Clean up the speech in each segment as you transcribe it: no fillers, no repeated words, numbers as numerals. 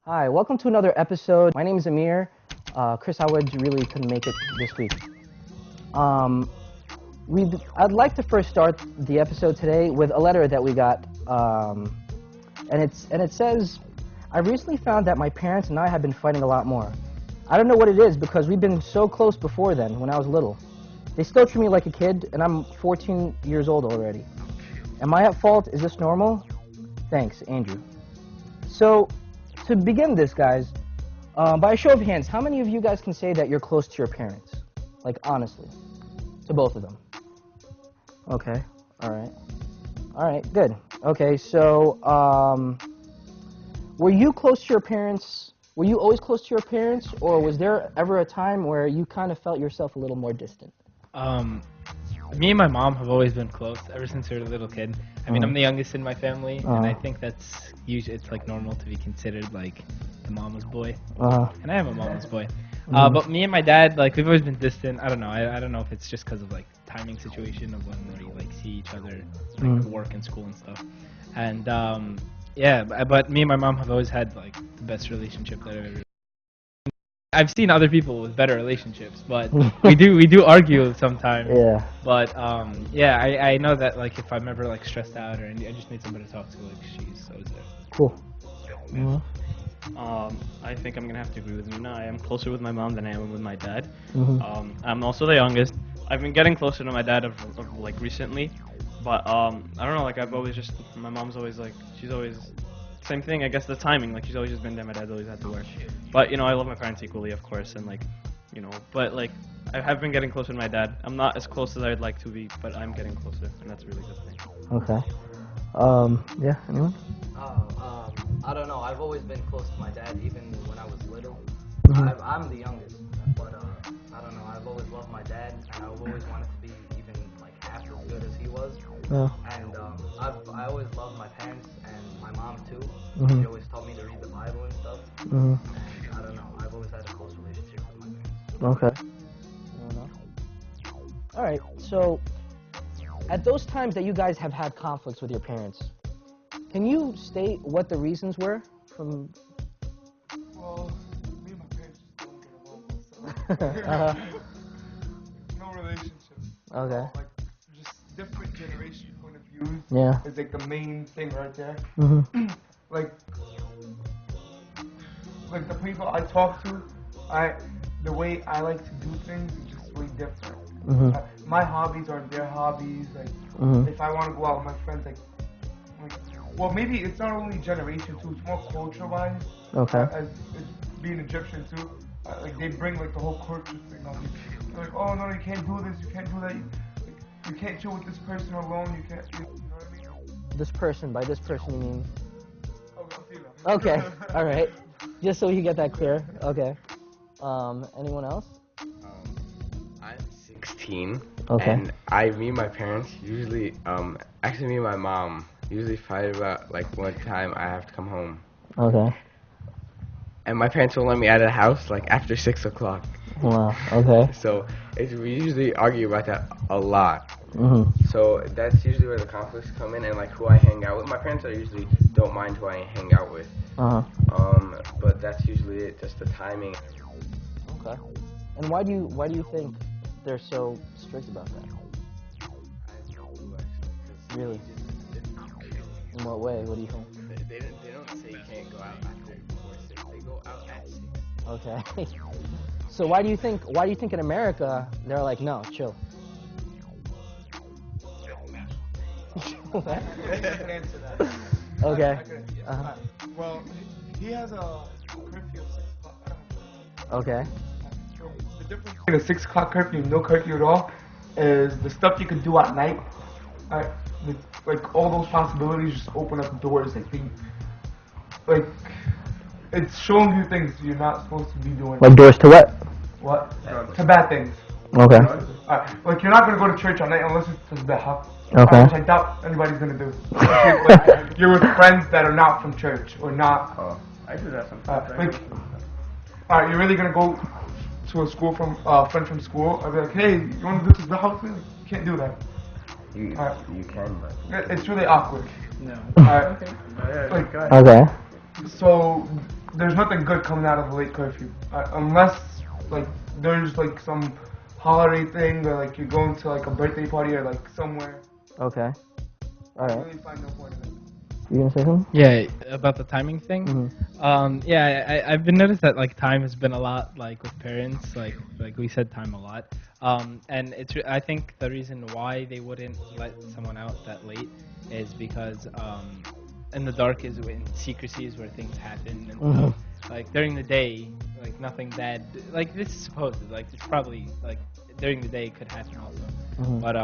Hi, welcome to another episode. My name is Amir. Chris Howard really couldn't make it this week. Um, I'd like to first start the episode today with a letter that we got, and it says, I recently found that my parents and I have been fighting a lot more. I don't know what it is because we've been so close before then when I was little. They still treat me like a kid, and I'm 14 years old already. Am I at fault? Is this normal? Thanks, Andrew. So, to begin this, guys, by a show of hands, how many of you guys can say that you're close to your parents? Like, honestly. To both of them. Okay. Alright. Alright, good. Okay, so, were you close to your parents? Were you always close to your parents? Or was there ever a time where you kind of felt yourself a little more distant? Me and my mom have always been close ever since we were a little kid. I mean, I'm the youngest in my family, and I think that's usually it's like normal to be considered like the mama's boy. And I am a mama's boy. But me and my dad, like we've always been distant. I don't know. I don't know if it's just because of like timing situation of when we like see each other, like work and school and stuff. And yeah, but me and my mom have always had like the best relationship that I've ever. I've seen other people with better relationships, but we do argue sometimes. Yeah. But yeah, I know that like if I'm ever like stressed out or I just need somebody to talk to, like she's always there. Cool. I think I'm gonna have to agree with Nina. I am closer with my mom than I am with my dad. I'm also the youngest. I've been getting closer to my dad of like recently, but I don't know. Like I've always just my mom's always like she's always same thing. I guess the timing. Like she's always just been there. My dad's always had to work. But you know I love my parents equally, of course, and like you know. But like I have been getting closer to my dad. I'm not as close as I'd like to be, but I'm getting closer, and that's a really good thing. Okay. Yeah, anyone? I don't know. I've always been close to my dad, even when I was little. I'm the youngest, but I don't know. I've always loved my dad, and I've always wanted to be even like half as good as he was. And I always loved my parents and my mom too. She always taught me to read the Bible and stuff. And I don't know. I've always had a close relationship with my parents. Okay. Alright, so at those times that you guys have had conflicts with your parents, can you state what the reasons were from... Well, me and my parents just don't get along, so... No relationship. Okay. Like, just different generation point of views. Yeah. Is like the main thing right there. like the people I talk to, the way I like to do things is just way different. My hobbies aren't their hobbies. Like, if I want to go out with my friends, like, well, maybe it's not only generation too; it's more culture-wise. Okay. As being Egyptian too, like they bring like the whole culture thing on you. They're like, oh no, you can't do this, you can't do that. You can't chill with this person alone. You can't. You know what I mean? This person, by this person you mean... Oh, female. Okay, alright. Just so you get that clear. Okay. Anyone else? I'm 16, Okay. and me and my parents usually, actually me and my mom usually fight about, like, one time I have to come home. Okay. And my parents won't let me out of the house, like, after 6 o'clock. Wow, okay. So, we usually argue about that a lot. So, that's usually where the conflicts come in, and, like, who I hang out with. My parents usually don't mind who I hang out with. But that's usually it, just the timing. Okay. And why do you think they're so strict about that? I don't know, actually, 'cause Really? In what way? What do you think? They don't say you can't go out after before 6. They go out at 6. Okay. So why do you think in America they're like, no, chill? I can answer that. Okay. Well, he has a curfew of 6 o'clock. Okay. So the difference between a 6 o'clock curfew and no curfew at all is the stuff you can do at night. Like all those possibilities just open up doors. Like it's showing you things you're not supposed to be doing. Like doors to what? What? To bad things. Okay. Like you're not gonna go to church at night unless it's tasbih. Okay. Which I doubt anybody's gonna do. Like, you're with friends that are not from church or not. I do that sometimes. You're really gonna go to a school from friend from school? I'd be like, hey, you want to do tasbih? You can't do that. You can, but... It's really awkward. No. Like, Okay. so there's nothing good coming out of a late curfew unless like there's like some holiday thing or like you're going to like a birthday party or like somewhere. Okay. All right. I really find no point in it. You gonna say something? Yeah, about the timing thing. Yeah, I've been noticed that like time has been a lot like with parents, like we said time a lot. And I think the reason why they wouldn't let someone out that late is because in the dark is when secrecy is where things happen and stuff. Like during the day, like nothing bad. Like this is supposed, like it's probably like during the day it could happen also. But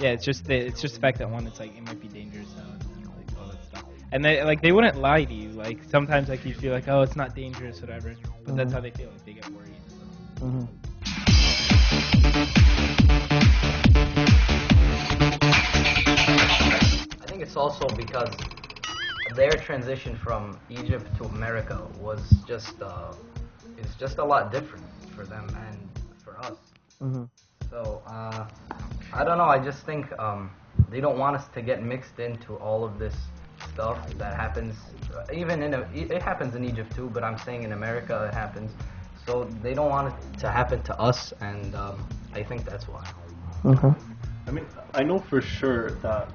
yeah, it's just the fact that one, it's like it might be dangerous out and like all that stuff. And they wouldn't lie to you. Like sometimes like you feel like, oh, it's not dangerous, whatever. But that's how they feel. Like they get worried. I think it's also because their transition from Egypt to America was just it's just a lot different for them and for us. So I don't know. I just think they don't want us to get mixed into all of this stuff that happens. Even it happens in Egypt too, but I'm saying in America it happens. So they don't want it to happen to us, and I think that's why. Okay. I mean, I know for sure that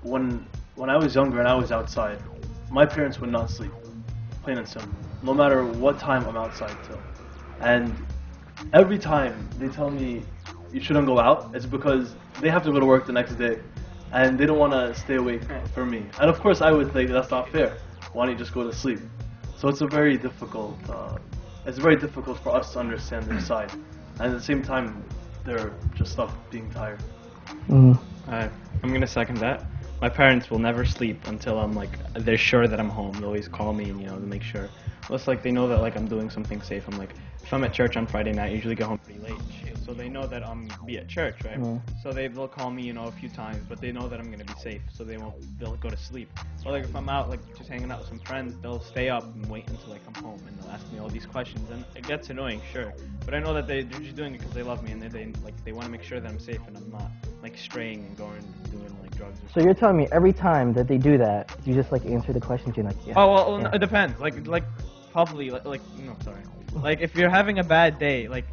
when I was younger and I was outside, my parents would not sleep, plain and simple, no matter what time I'm outside till. And every time they tell me you shouldn't go out, it's because they have to go to work the next day, and they don't want to stay awake for me. And of course I would think that's not fair. Why don't you just go to sleep? So it's very difficult for us to understand their side. And at the same time, they're just stuck being tired. I'm gonna second that. My parents will never sleep until they're sure that I'm home. They always call me, to make sure. Plus, they know that I'm doing something safe. If I'm at church on Friday night, I usually get home pretty late. So they know that I'm be at church, right? So they'll call me, a few times, but they know that I'm gonna be safe, so they'll go to sleep. Or if I'm out, just hanging out with some friends, they'll stay up and wait until I come home, and they'll ask me all these questions, and it gets annoying, sure. But I know that they're just doing it because they love me, and they want to make sure that I'm safe and I'm not straying and doing drugs. So you're telling me every time that they do that, you just answer the questions, you're like, yeah. Oh well, it depends. Probably sorry. If you're having a bad day, like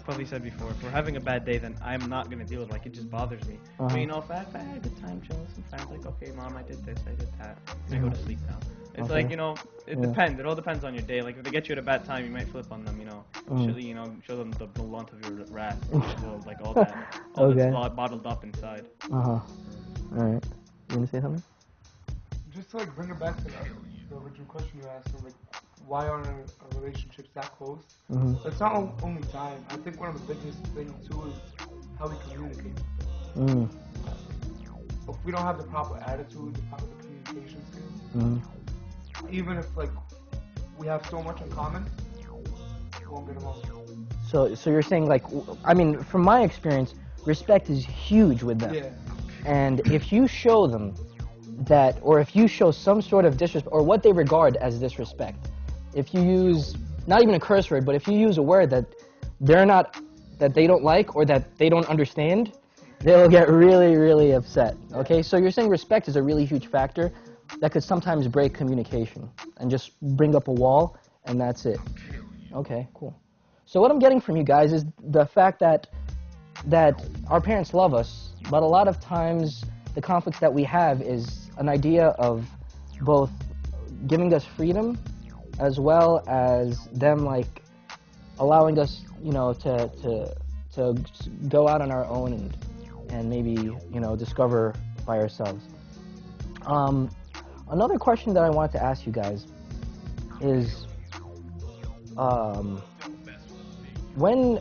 Puffy said before, if we're having a bad day, then I'm not gonna deal with it. It just bothers me. But if I had a good time chilling with some friends, okay, mom, I did this, I did that, I go to sleep now. It's it depends. It all depends on your day. If they get you at a bad time, you might flip on them. Show them the blunt of your wrath, all that, all that's bottled up inside. All right. You gonna say something? Just to bring it back to the original question you asked, why aren't our relationships that close? It's not only time. I think one of the biggest things too is how we communicate. If we don't have the proper attitude, the proper communication skills, even if we have so much in common, we won't get along. So you're saying from my experience, respect is huge with them. Yeah. And if you show them that, or if you show some sort of disrespect, or what they regard as disrespect, if you use, not even a curse word, but if you use a word that they don't like, or that they don't understand, they'll get really, really upset, okay? So you're saying respect is a really huge factor that could sometimes break communication and just bring up a wall, and that's it. Okay, cool. So what I'm getting from you guys is the fact that our parents love us, but a lot of times the conflicts that we have is an idea of both giving us freedom as well as them allowing us, to go out on our own and maybe, discover by ourselves. Another question that I wanted to ask you guys is, when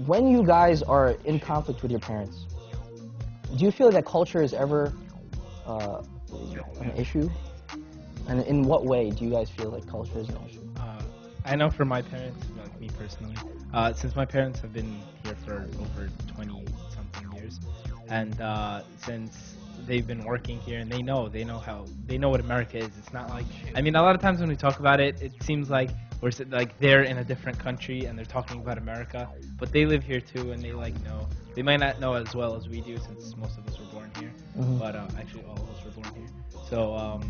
you guys are in conflict with your parents, do you feel that culture is ever an issue? And in what way do you guys feel like culture is an issue? I know for my parents, me personally, since my parents have been here for over 20-something years, and since they've been working here, and they know what America is. It's not a lot of times when we talk about it, it seems like we're they're in a different country and they're talking about America, but they live here too, and they know. They might not know as well as we do, since most of us were born here, but actually all of us were born here. So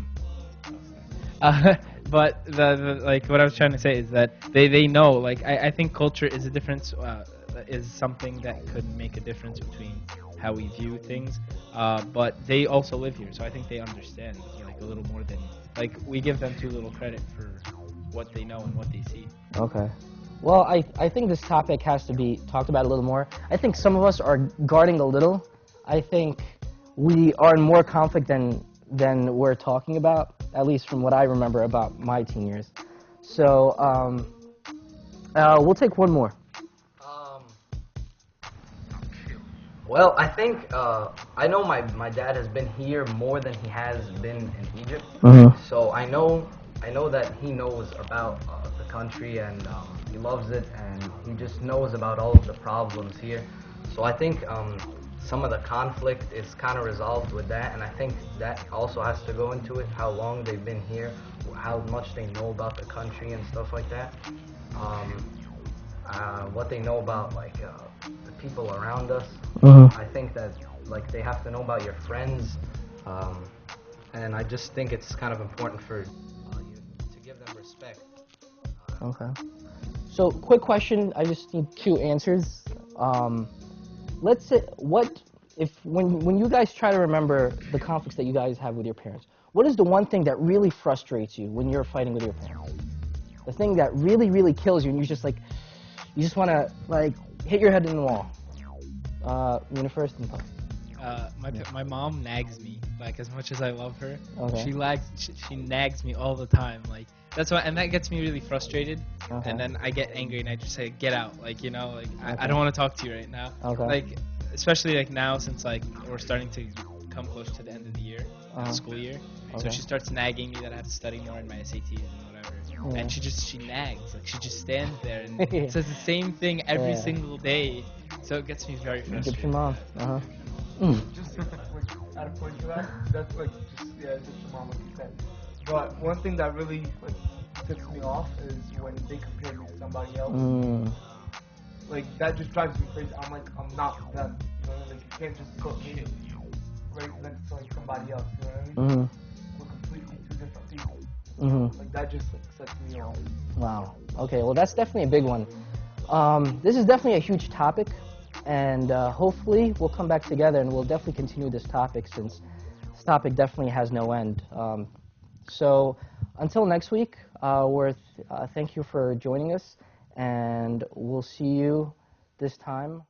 But like what I was trying to say is that they know. Like I think culture is a difference. Is something that could make a difference between how we view things. But they also live here, so I think they understand like a little more than like we give them too little credit for what they know and what they see. Okay. Well, I think this topic has to be talked about a little more. I think some of us are guarding a little. I think we are in more conflict than we're talking about, at least from what I remember about my teen years. So we'll take one more. Well, I think I know my dad has been here more than he has been in Egypt. So I know that he knows about the country and he loves it and he just knows about all of the problems here. So I think some of the conflict is kind of resolved with that, and I think that also has to go into it, how long they've been here, how much they know about the country and stuff like that. What they know about like the people around us. I think that like they have to know about your friends, and I just think it's kind of important for you to give them respect. Okay. So, quick question. I just need 2 answers. Let's say, what if when you guys try to remember the conflicts that you guys have with your parents, what is the one thing that really frustrates you when you're fighting with your parents? The thing that really, really kills you, and you just want to like hit your head in the wall. First and My mom nags me, like, as much as I love her. Okay. She nags me all the time, like, that's why, and that gets me really frustrated. Okay. And then I get angry and I just say, get out, like, like, I don't want to talk to you right now. Okay. Like, especially like now, since like we're starting to come close to the end of the year, school year. Okay. So she starts nagging me that I have to study more in my SATs and whatever. Yeah. And she nags, like, she just stands there and says the same thing every single day. So it gets me very frustrated. Get your mom. Just like add a point to that. That's like just your mom, like you said. But one thing that really like tips me off is when they compare me to somebody else. Like that just drives me crazy. I'm like, I'm not them. You know what I mean? Like you can't just put me right next to like somebody else. You know what I mean? We're completely 2 different people. Like that just like sets me off. Wow. Okay. Well, that's definitely a big one. This is definitely a huge topic, and hopefully we'll come back together and we'll definitely continue this topic, since this topic definitely has no end. So until next week, thank you for joining us, and we'll see you this time